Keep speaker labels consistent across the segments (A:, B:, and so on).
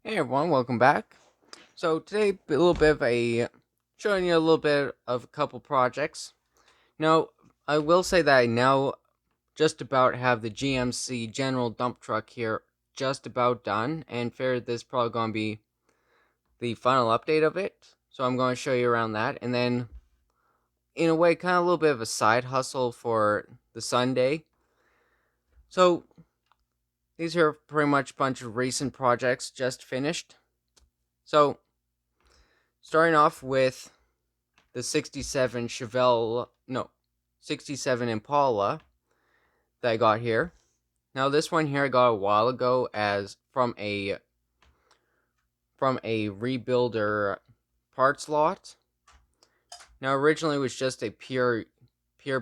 A: Hey everyone, welcome back. So today, a little bit of showing you a little bit of a couple projects. Now, I will say that I now just about have the GMC General dump truck here just about done, and figure this is probably going to be the final update of it. So I'm going to show you around that, and then, in a way, kind of a little bit of a side hustle for the Sunday. So these are pretty much a bunch of recent projects just finished. So starting off with the 67 Chevelle, no, 67 Impala that I got here. Now this one here I got a while ago as from a rebuilder parts lot. Now originally it was just a pure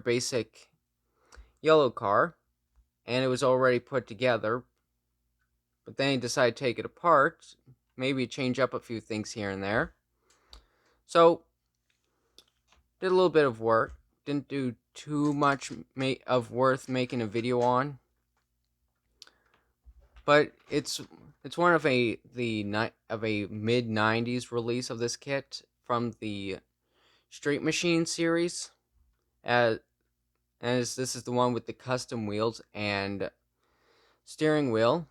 A: basic yellow car, and it was already put together. But then he decided to take it apart, maybe change up a few things here and there. So did a little bit of work. Didn't do too much of worth making a video on, but it's one of a mid '90s release of this kit from the Street Machine series. As this is the one with the custom wheels and steering wheel.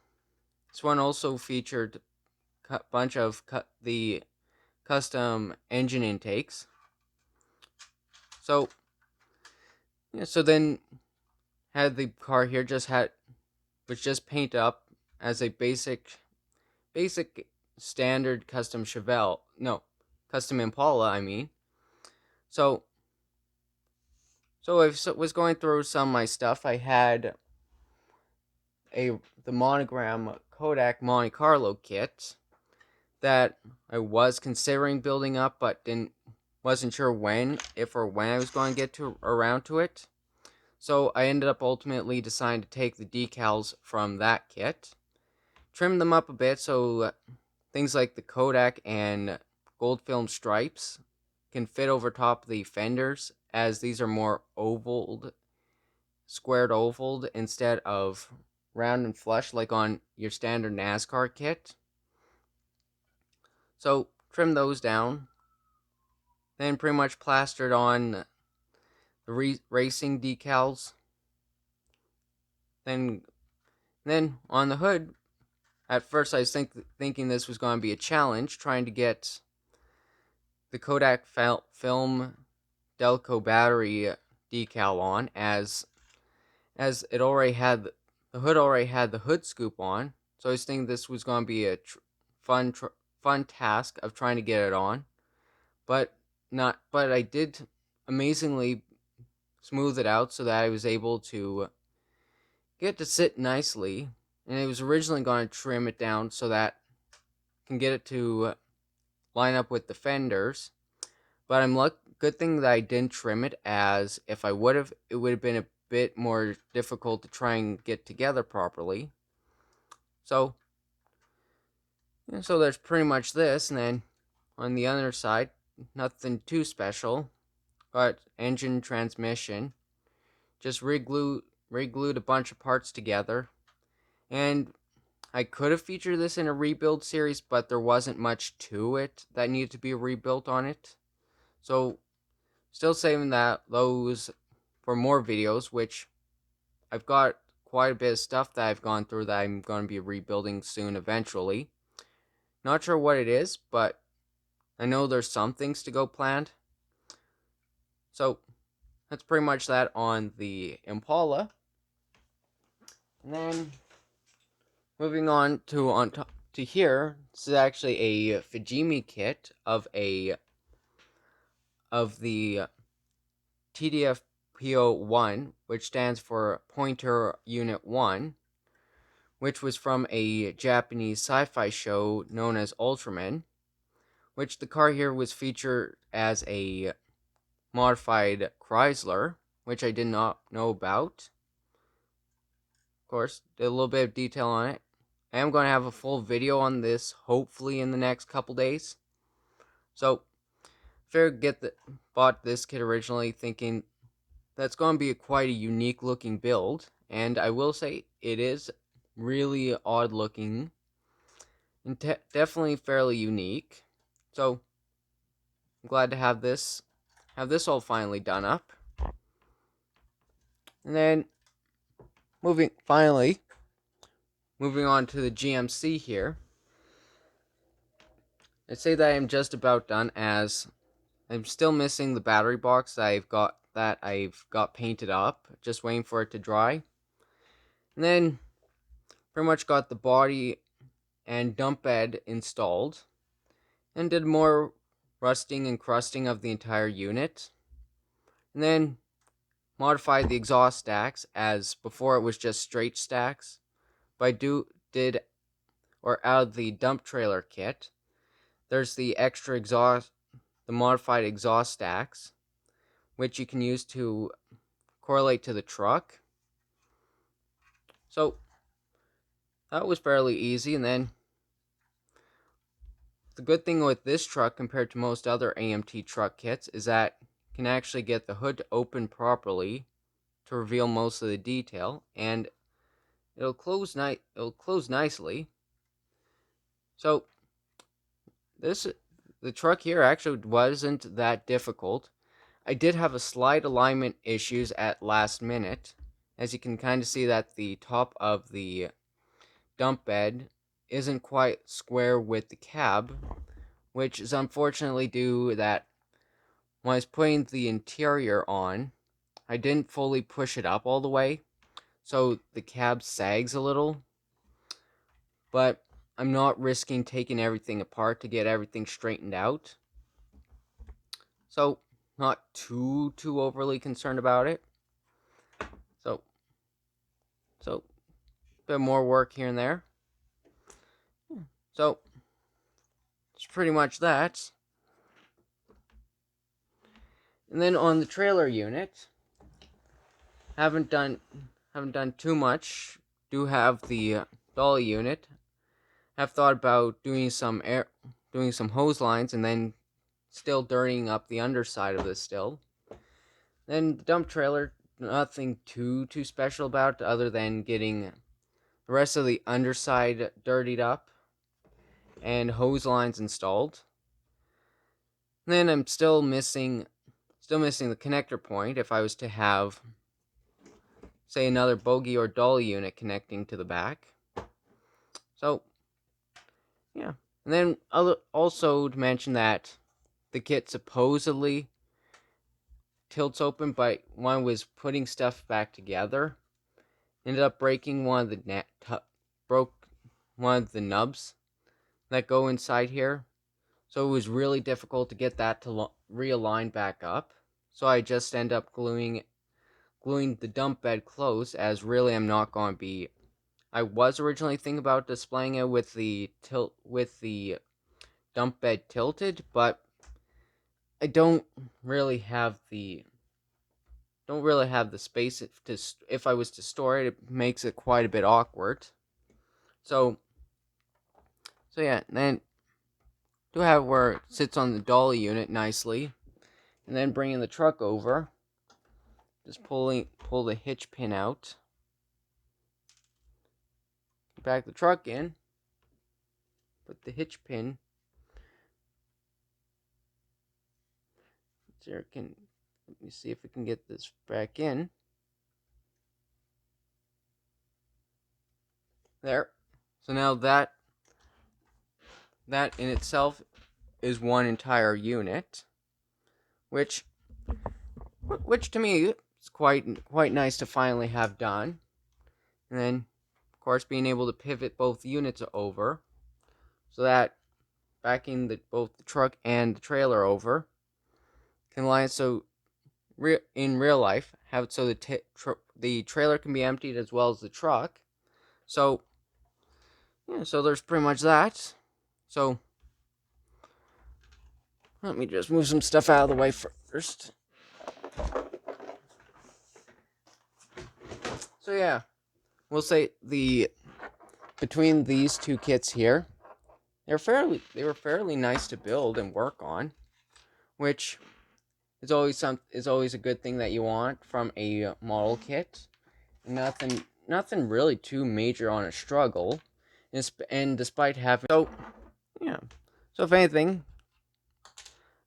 A: This one also featured a bunch of the custom engine intakes. So yeah, so then had the car here was just painted up as a basic standard custom Chevelle. No, custom Impala, I mean. So I was going through some of my stuff. I had the monogram Kodak Monte Carlo kit that I was considering building up, but wasn't sure if or when I was going to get around to it. So I ended up ultimately deciding to take the decals from that kit, trim them up a bit so things like the Kodak and gold film stripes can fit over top of the fenders, as these are more squared ovaled instead of round and flush like on your standard NASCAR kit. So trim those down, then pretty much plastered on the racing decals. Then on the hood, at first I was thinking this was going to be a challenge, trying to get the Kodak film Delco battery decal on, as it already had the hood already had the hood scoop on. So I was thinking this was going to be a fun task of trying to get it on, but not. But I did amazingly smooth it out so that I was able to get it to sit nicely. And it was originally going to trim it down so that I can get it to line up with the fenders. But good thing that I didn't trim it, as if I would have, it would have been a bit more difficult to try and get together properly. So, so there's pretty much this, and then on the other side, nothing too special. Got engine, transmission, just reglued a bunch of parts together, and I could have featured this in a rebuild series, but there wasn't much to it that needed to be rebuilt on it. So, still saving those for more videos, which I've got quite a bit of stuff that I've gone through that I'm going to be rebuilding soon eventually. Not sure what it is, but I know there's some things to go planned. So, that's pretty much that on the Impala. And then moving on to here, this is actually a Fujimi kit of the TDF PO1, which stands for Pointer Unit 1, which was from a Japanese sci-fi show known as Ultraman, which the car here was featured as a modified Chrysler, which I did not know about. Of course, did a little bit of detail on it. I am going to have a full video on this, hopefully in the next couple days. So, bought this kit originally thinking that's going to be quite a unique looking build, and I will say it is really odd looking. and definitely fairly unique. So I'm glad to have this all finally done up. And then moving on to the GMC here. I'd say that I'm just about done, as I'm still missing the battery box I've got painted up, just waiting for it to dry. And then pretty much got the body and dump bed installed, and did more rusting and crusting of the entire unit. And then modified the exhaust stacks, as before it was just straight stacks. But out of the dump trailer kit, there's the extra exhaust, the modified exhaust stacks, which you can use to correlate to the truck. So that was fairly easy. And then the good thing with this truck compared to most other AMT truck kits is that you can actually get the hood to open properly to reveal most of the detail, and it'll close nicely. So the truck here actually wasn't that difficult. I did have a slight alignment issues at last minute, as you can kind of see that the top of the dump bed isn't quite square with the cab, which is unfortunately due that when I was putting the interior on, I didn't fully push it up all the way, so the cab sags a little. But I'm not risking taking everything apart to get everything straightened out, so not too overly concerned about it. So a bit more work here and there. So it's pretty much that. And then on the trailer unit, haven't done too much. Do have the dolly unit. Have thought about doing some hose lines, and then still dirtying up the underside of this still. Then the dump trailer, nothing too special about it, other than getting the rest of the underside dirtied up and hose lines installed. And then I'm still missing the connector point if I was to have, say, another bogie or dolly unit connecting to the back. So yeah. And then also to mention that the kit supposedly tilts open, but when I was putting stuff back together, ended up breaking broke one of the nubs that go inside here. So it was really difficult to get that to realign back up. So I just end up gluing the dump bed closed, as really I'm not going to be. I was originally thinking about displaying it with the dump bed tilted, but I don't really have the space if I was to store it. It makes it quite a bit awkward. So yeah, and then do have where it sits on the dolly unit nicely, and then bringing the truck over, just pull the hitch pin out, back the truck in, put the hitch pin. Let me see if we can get this back in. There. So now that in itself is one entire unit, which to me is quite nice to finally have done. And then, of course, being able to pivot both units over, so that backing both the truck and the trailer over can line so in real life have it so the trailer can be emptied as well as the truck. So yeah, so there's pretty much that. So let me just move some stuff out of the way first. So yeah, we'll say between these two kits here, they were fairly nice to build and work on, which is always a good thing that you want from a model kit. Nothing really too major on a struggle, and despite having yeah, so if anything,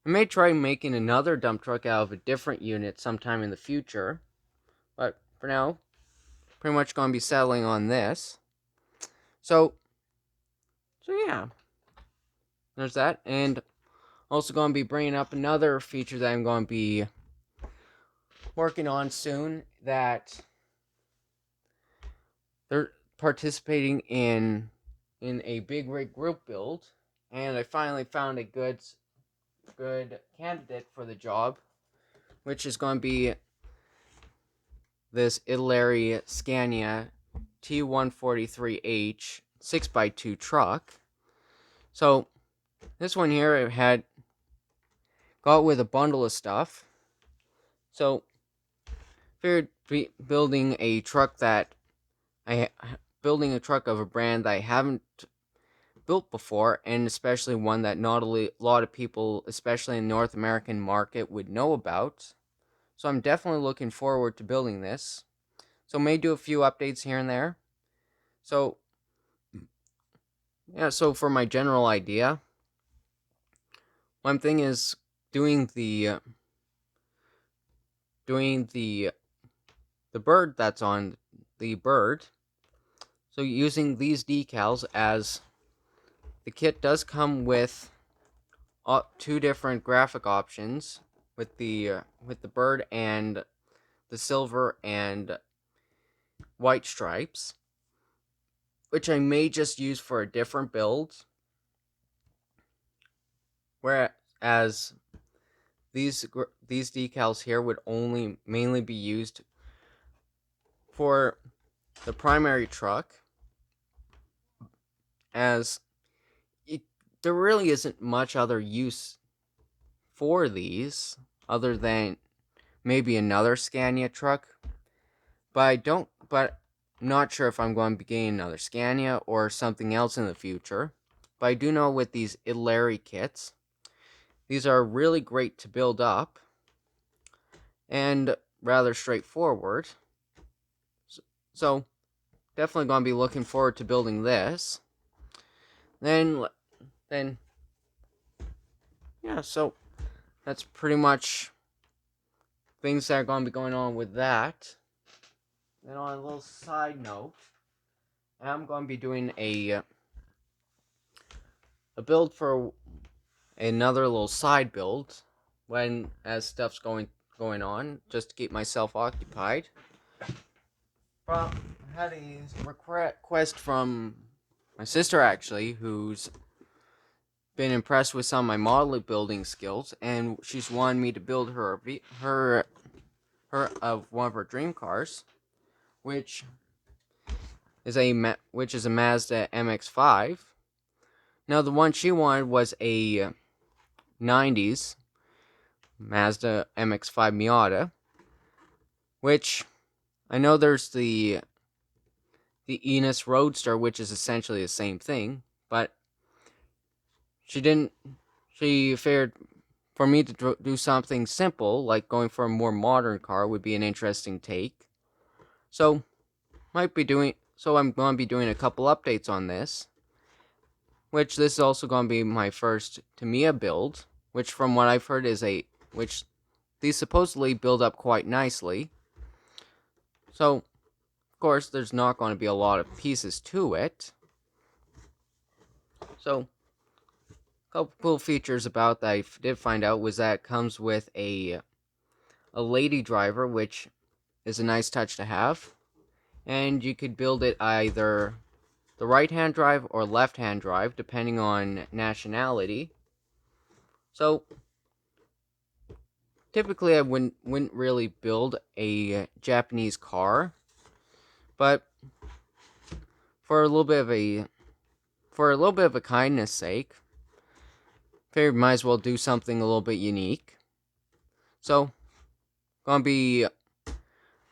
A: I may try making another dump truck out of a different unit sometime in the future, but for now, pretty much gonna be settling on this. So yeah, there's that, and also gonna be bringing up another feature that I'm gonna be working on soon, that they're participating in a big rig group build, and I finally found a good candidate for the job, which is going to be this Italy Scania T143H 6x2 truck. So this one here I had got with a bundle of stuff. So figured building a truck of a brand that I haven't built before, and especially one that not a lot of people, especially in the North American market, would know about. So I'm definitely looking forward to building this. So may do a few updates here and there. So yeah, so for my general idea, one thing is doing the bird that's on the bird. So using these decals, as the kit does come with two different graphic options with the bird and the silver and white stripes, which I may just use for a different build. Whereas these decals here would only mainly be used for the primary truck, as there really isn't much other use for these other than maybe another Scania truck. But I'm not sure if I'm going to be getting another Scania or something else in the future. But I do know with these Italy kits, these are really great to build up and rather straightforward. So definitely going to be looking forward to building this. Then yeah, so that's pretty much things that are going to be going on with that. Then on a little side note, I'm going to be doing a build for another little side build as stuff's going on, just to keep myself occupied. I had a request from my sister, actually, who's been impressed with some of my model building skills, and she's wanted me to build her of one of her dream cars, which is a Mazda MX-5. Now, the one she wanted was a 90s Mazda MX-5 Miata, which I know there's the Enos Roadster, which is essentially the same thing, but she figured for me to do something simple, like going for a more modern car, would be an interesting take. So I'm going to be doing a couple updates on this, which this is also going to be my first Tamiya build, which from what I've heard which these supposedly build up quite nicely. So, of course, there's not going to be a lot of pieces to it. So, a couple cool features about that I did find out was that it comes with a lady driver, which is a nice touch to have. And you could build it either the right-hand drive or left-hand drive, depending on nationality. So, typically I wouldn't really build a Japanese car, but for a little bit of a kindness sake, figured might as well do something a little bit unique. So, gonna be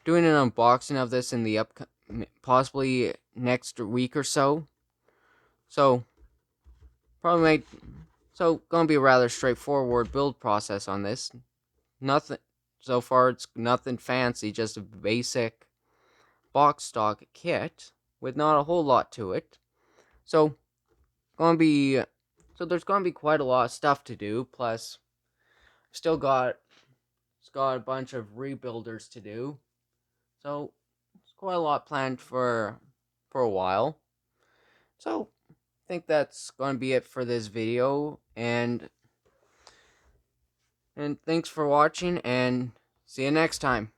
A: doing an unboxing of this in the possibly next week or so. So, gonna be a rather straightforward build process on this. Nothing so far. It's nothing fancy, just a basic box stock kit with not a whole lot to it. So going to be so there's going to be quite a lot of stuff to do. Plus, still got a bunch of rebuilders to do. So it's quite a lot planned for a while. So I think that's going to be it for this video, and thanks for watching, and see you next time.